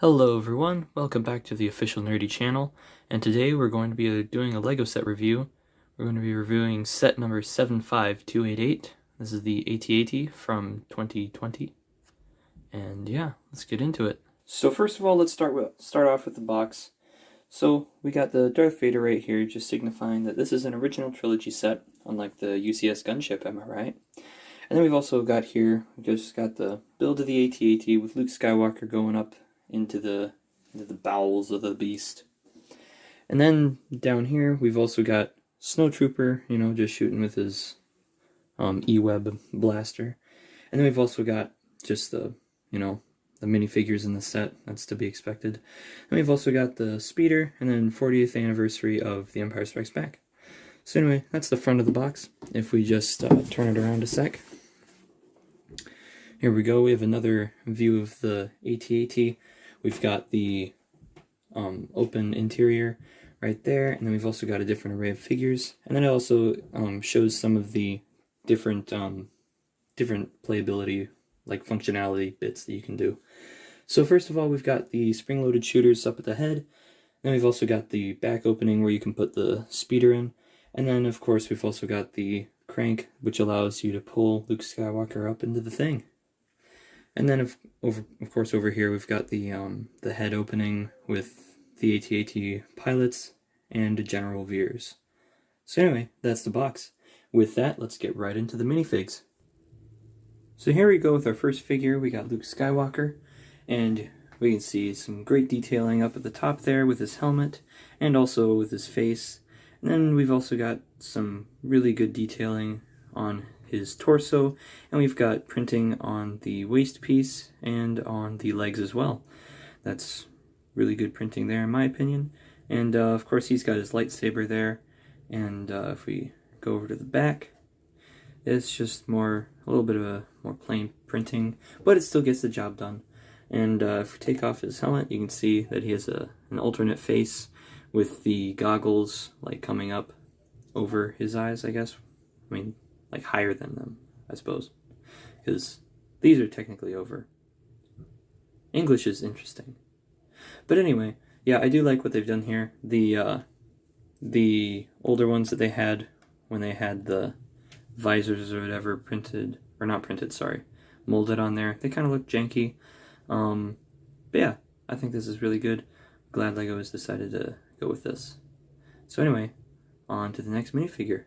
Hello everyone, welcome back to the official Nerdy channel, and today we're going to be doing a LEGO set review. We're going to be reviewing set number 75288. This is the AT-AT from 2020. And yeah, let's get into it. So first of all, let's start off with the box. So we got the Darth Vader right here, just signifying that this is an original trilogy set, unlike the UCS gunship, am I right? And then we've also got here, we just got the build of the AT-AT with Luke Skywalker going up into the bowels of the beast. And then down here we've also got Snowtrooper, just shooting with his E-Web blaster. And then we've also got just the minifigures in the set. That's to be expected. And we've also got the speeder, and then 40th anniversary of The Empire Strikes Back. So anyway, that's the front of the box. If we just turn it around a sec. Here we go, we have another view of the AT-AT. We've got the open interior right there, and then we've also got a different array of figures. And then it also shows some of the different playability, like functionality bits that you can do. So first of all, we've got the spring-loaded shooters up at the head. Then we've also got the back opening where you can put the speeder in. And then, of course, we've also got the crank, which allows you to pull Luke Skywalker up into the thing. And then, of course, over here we've got the head opening with the AT-AT pilots and General Veers. So anyway, that's the box. With that, let's get right into the minifigs. So here we go with our first figure. We got Luke Skywalker, and we can see some great detailing up at the top there with his helmet, and also with his face. And then we've also got some really good detailing on his torso, and we've got printing on the waist piece and on the legs as well. That's really good printing there in my opinion. And of course he's got his lightsaber there, and if we go over to the back, it's just a little bit of a more plain printing, but it still gets the job done. And if we take off his helmet, you can see that he has an alternate face with the goggles like coming up over his eyes, I guess. I mean, like higher than them, I suppose, because these are technically over. English is interesting. But anyway, yeah, I do like what they've done here. The older ones that they had when they had the visors or whatever molded on there, they kind of look janky. But yeah, I think this is really good. Glad LEGO has decided to go with this. So anyway, on to the next minifigure.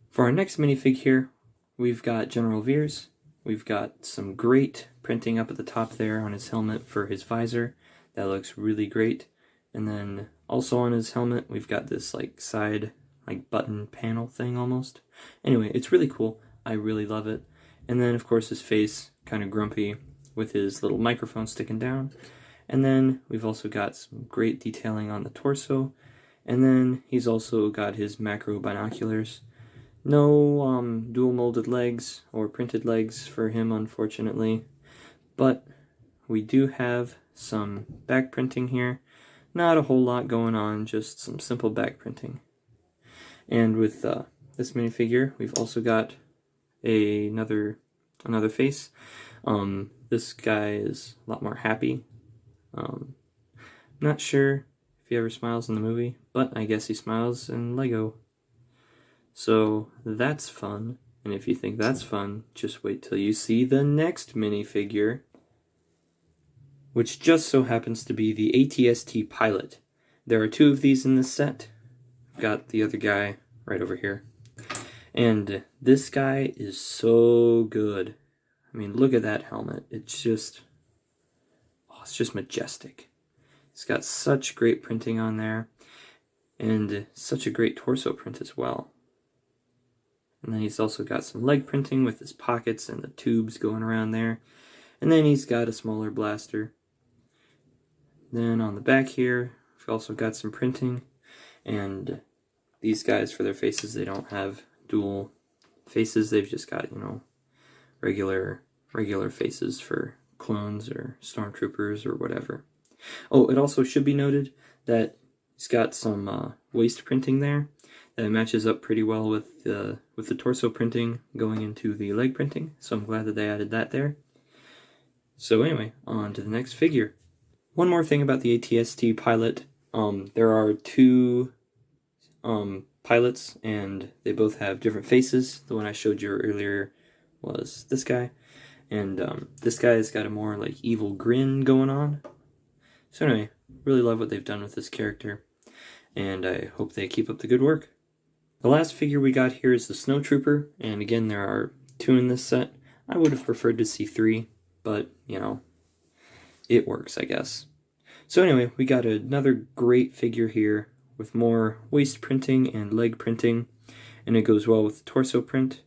For our next minifig here, we've got General Veers. We've got some great printing up at the top there on his helmet for his visor. That looks really great. And then also on his helmet, we've got this side button panel thing almost. Anyway, it's really cool. I really love it. And then of course his face, kind of grumpy with his little microphone sticking down. And then we've also got some great detailing on the torso. And then he's also got his macro binoculars. No dual molded legs or printed legs for him, unfortunately, but we do have some back printing here. Not a whole lot going on, just some simple back printing. And with this minifigure, we've also got another face. This guy is a lot more happy. Not sure if he ever smiles in the movie, but I guess he smiles in LEGO. So that's fun, and if you think that's fun, just wait till you see the next minifigure, which just so happens to be the AT-ST pilot. There are two of these in this set. I've got the other guy right over here. And this guy is so good. I mean, look at that helmet. It's just majestic. It's got such great printing on there, and such a great torso print as well. And then he's also got some leg printing with his pockets and the tubes going around there. And then he's got a smaller blaster. Then on the back here, we've also got some printing. And these guys, for their faces, they don't have dual faces. They've just got, regular faces for clones or stormtroopers or whatever. Oh, it also should be noted that he's got some waist printing there. That matches up pretty well with the torso printing going into the leg printing, so I'm glad that they added that there. So anyway, on to the next figure. One more thing about the ATST pilot. There are two pilots, and they both have different faces. The one I showed you earlier was this guy, and this guy has got a more like evil grin going on. So anyway, really love what they've done with this character, and I hope they keep up the good work. The last figure we got here is the Snow Trooper, and again there are two in this set. I would have preferred to see three, but you know, it works, I guess. So anyway, we got another great figure here with more waist printing and leg printing, and it goes well with the torso print.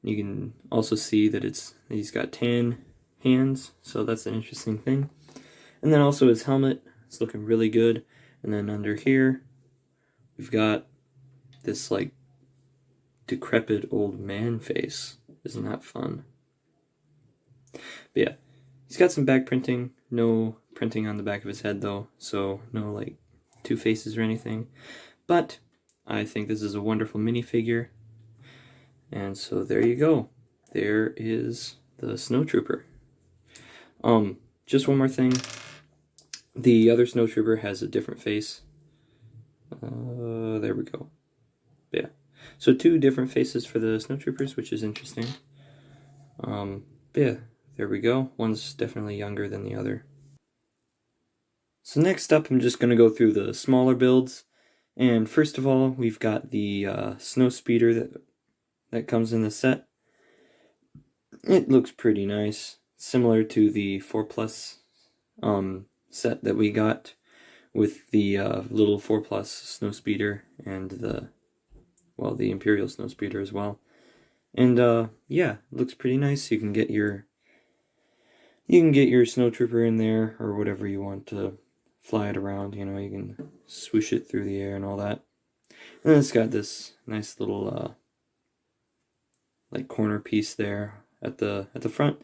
You can also see that he's got tan hands, so that's an interesting thing. And then also his helmet is looking really good. And then under here, we've got this like decrepit old man face. Isn't that fun? But yeah, he's got some back printing, no printing on the back of his head though, so no like two faces or anything. But I think this is a wonderful minifigure. And so there you go. There is the Snow Trooper. Just one more thing. The other Snow Trooper has a different face. There we go. Yeah. So two different faces for the Snow Troopers, which is interesting. Yeah, there we go. One's definitely younger than the other. So next up, I'm just going to go through the smaller builds. And first of all, we've got the Snow Speeder that comes in the set. It looks pretty nice, similar to the 4+ set that we got with the little 4+ Snow Speeder and the Imperial Snow Speeder as well. And yeah, it looks pretty nice. You can get your Snow Trooper in there or whatever you want to fly it around. You know, you can swoosh it through the air and all that. And it's got this nice little like corner piece there at the front,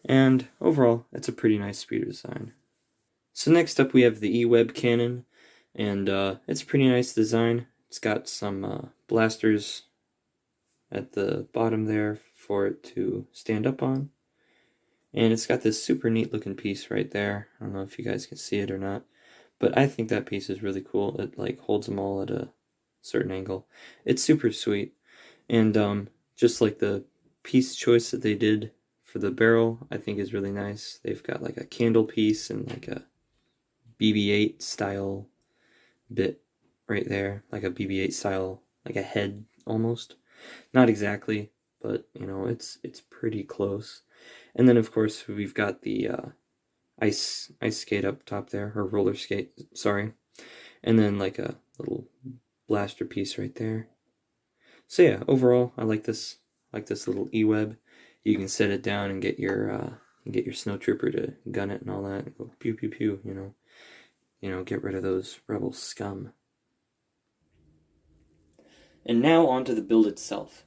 and overall it's a pretty nice speeder design. So next up we have the E-Web cannon, and it's a pretty nice design. It's got some blasters at the bottom there for it to stand up on, and it's got this super neat looking piece right there. I don't know if you guys can see it or not, but I think that piece is really cool. It like holds them all at a certain angle. It's super sweet, and just like the piece choice that they did for the barrel, I think is really nice. They've got like a candle piece and like a BB-8 style bit right there, like a BB-8 style, like a head almost. Not exactly, but you know, it's pretty close. And then of course we've got the ice skate up top there, or roller skate, sorry. And then like a little blaster piece right there. So yeah, overall, I like this little E-Web. You can set it down and get your Snow Trooper to gun it and all that. And go pew pew pew, you know, get rid of those rebel scum. And now on to the build itself.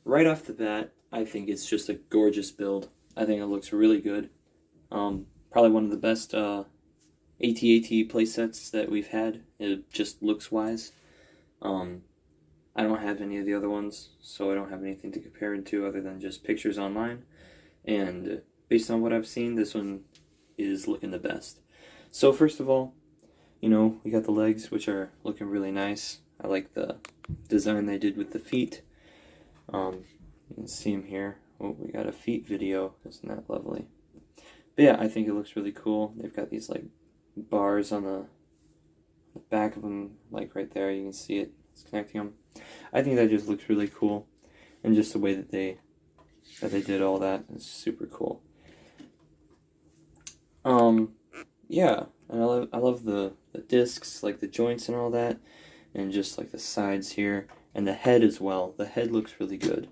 Right off the bat, I think it's just a gorgeous build. I think it looks really good. Probably one of the best AT-AT playsets that we've had, just looks-wise. I don't have any of the other ones, so I don't have anything to compare it to other than just pictures online. And based on what I've seen, this one is looking the best. So first of all, you know, we got the legs, which are looking really nice. I like the design they did with the feet. You can see them here. Oh, we got a feet video. Isn't that lovely? But yeah, I think it looks really cool. They've got these like bars on the back of them, like right there. You can see it. It's connecting them. I think that just looks really cool, and just the way that they did all that is super cool. Yeah, and I love the discs, like the joints and all that, and just like the sides here, and the head as well. The head looks really good.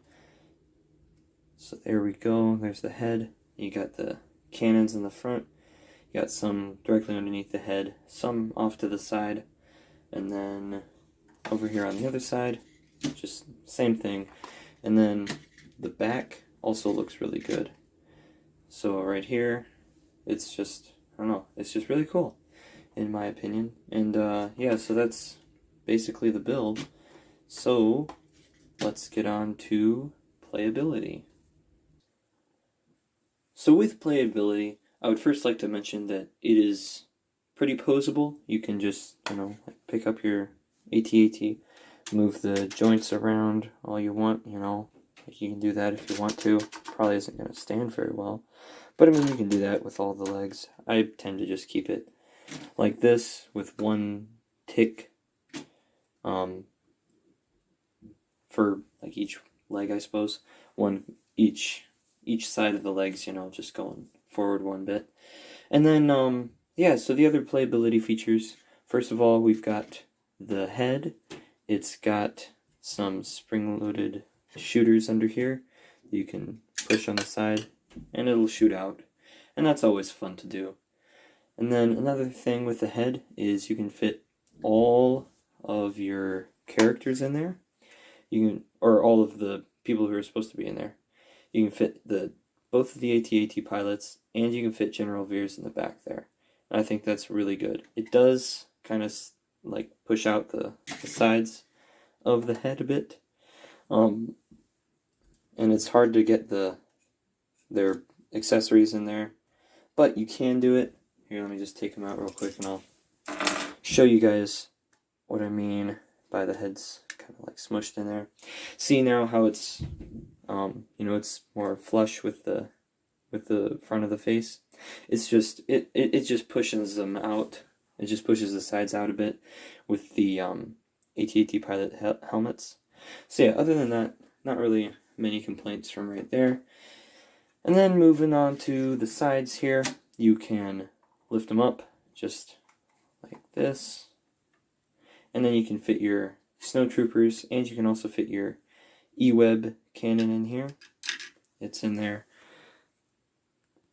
So there we go. There's the head. You got the cannons in the front. You got some directly underneath the head, some off to the side, and then over here on the other side, just same thing. And then the back also looks really good. So right here, it's just, I don't know, it's just really cool, in my opinion. And yeah, so that's basically the build. So let's get on to playability. So with playability, I would first like to mention that it is pretty posable. You can just, like pick up your AT-AT, move the joints around all you want, like you can do that if you want to. Probably isn't going to stand very well, but I mean, you can do that with all the legs. I tend to just keep it like this with one tick for like each leg, I suppose. One each side of the legs, just going forward one bit. And then yeah, so the other playability features, first of all, we've got the head. It's got some spring-loaded shooters under here you can push on the side and it'll shoot out, and that's always fun to do. And then another thing with the head is you can fit all of your characters in there. Or all of the people who are supposed to be in there. You can fit both of the AT-AT pilots, and you can fit General Veers in the back there. And I think that's really good. It does kind of like push out the sides of the head a bit, and it's hard to get their accessories in there, but you can do it. Here, let me just take them out real quick, and I'll show you guys what I mean by the heads kind of like smushed in there. See now how it's it's more flush with the front of the face. It's just it just pushes them out. It just pushes the sides out a bit with the AT-AT pilot helmets. So yeah, other than that, not really many complaints from right there. And then moving on to the sides here, you can lift them up just like this, and then you can fit your snowtroopers, and you can also fit your E-Web cannon in here. It's in there.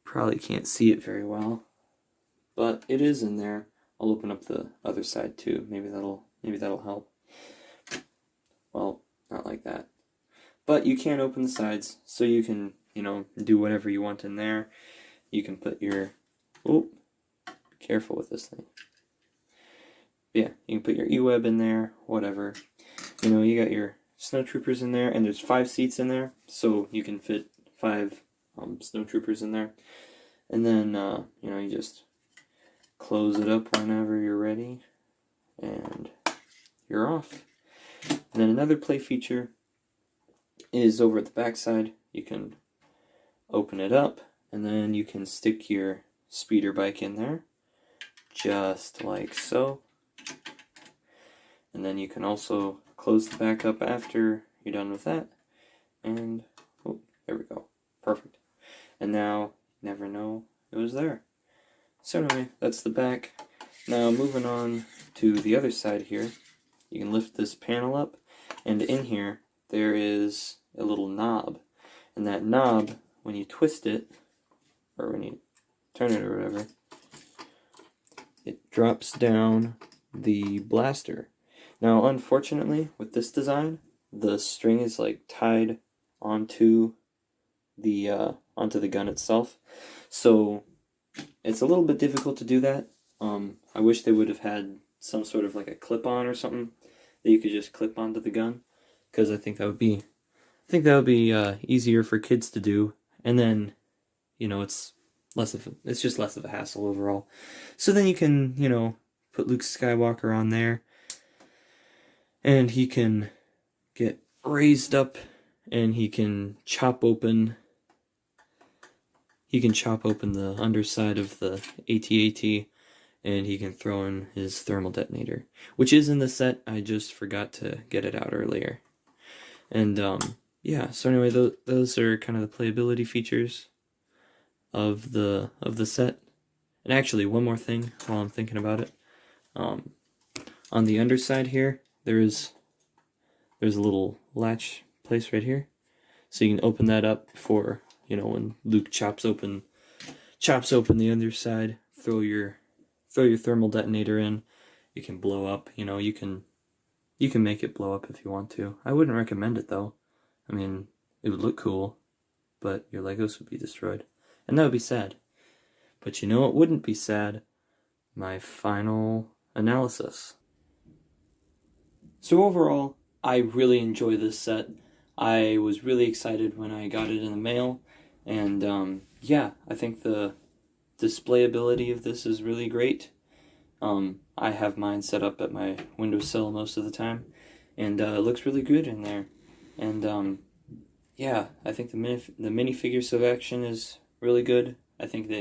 Probably can't see it very well, but it is in there. I'll open up the other side too. Maybe that'll help. Well, not like that. But you can open the sides, so you can, do whatever you want in there. You can put your, be careful with this thing. Yeah, you can put your E-Web in there, whatever. You got your snowtroopers in there, and there's 5 seats in there, so you can fit 5 snowtroopers in there. And then, you just close it up whenever you're ready, and you're off. And then another play feature is over at the back side. You can open it up, and then you can stick your speeder bike in there, just like so. And then you can also close the back up after you're done with that. And, there we go. Perfect. And now, never know it was there. So anyway, that's the back. Now, moving on to the other side here, you can lift this panel up, and in here, there is a little knob. And that knob, when you twist it, or when you turn it or whatever, it drops down the blaster. Now, unfortunately, with this design, the string is like tied onto the gun itself, so it's a little bit difficult to do that. I wish they would have had some sort of like a clip-on or something that you could just clip onto the gun, because I think that would be easier for kids to do, and then it's just less of a hassle overall. So then you can put Luke Skywalker on there, and he can get raised up, and he can chop open the underside of the AT-AT, and he can throw in his thermal detonator, which is in the set. I just forgot to get it out earlier. And yeah, so anyway, those are kind of the playability features of the set. And actually, one more thing while I'm thinking about it. On the underside here, there's a little latch place right here, so you can open that up for when Luke chops open the underside, throw your thermal detonator in. It can blow up. You can make it blow up if you want to. I wouldn't recommend it though. I mean, it would look cool, but your Legos would be destroyed, and that would be sad. But it wouldn't be sad? My final analysis. So overall, I really enjoy this set. I was really excited when I got it in the mail, and yeah, I think the displayability of this is really great. I have mine set up at my windowsill most of the time, and it looks really good in there. And yeah, I think the minifigure selection is really good. I think that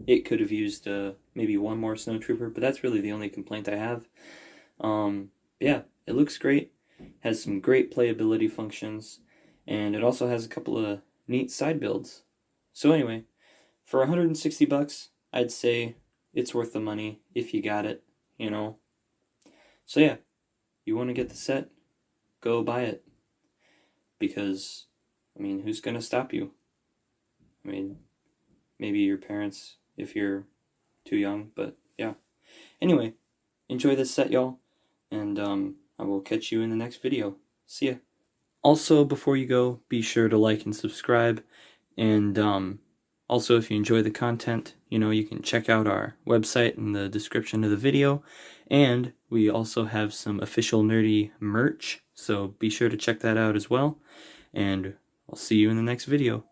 it could have used maybe one more snowtrooper, but that's really the only complaint I have. Yeah, it looks great, has some great playability functions, and it also has a couple of neat side builds. So anyway, for $160, I'd say it's worth the money if you got it, you know. So yeah, you want to get the set, go buy it. Because, I mean, who's going to stop you? I mean, maybe your parents if you're too young, but yeah. Anyway, enjoy this set, y'all, and I will catch you in the next video. See ya. Also, before you go, be sure to like and subscribe, and also if you enjoy the content, you can check out our website in the description of the video, and we also have some official nerdy merch, so be sure to check that out as well, and I'll see you in the next video.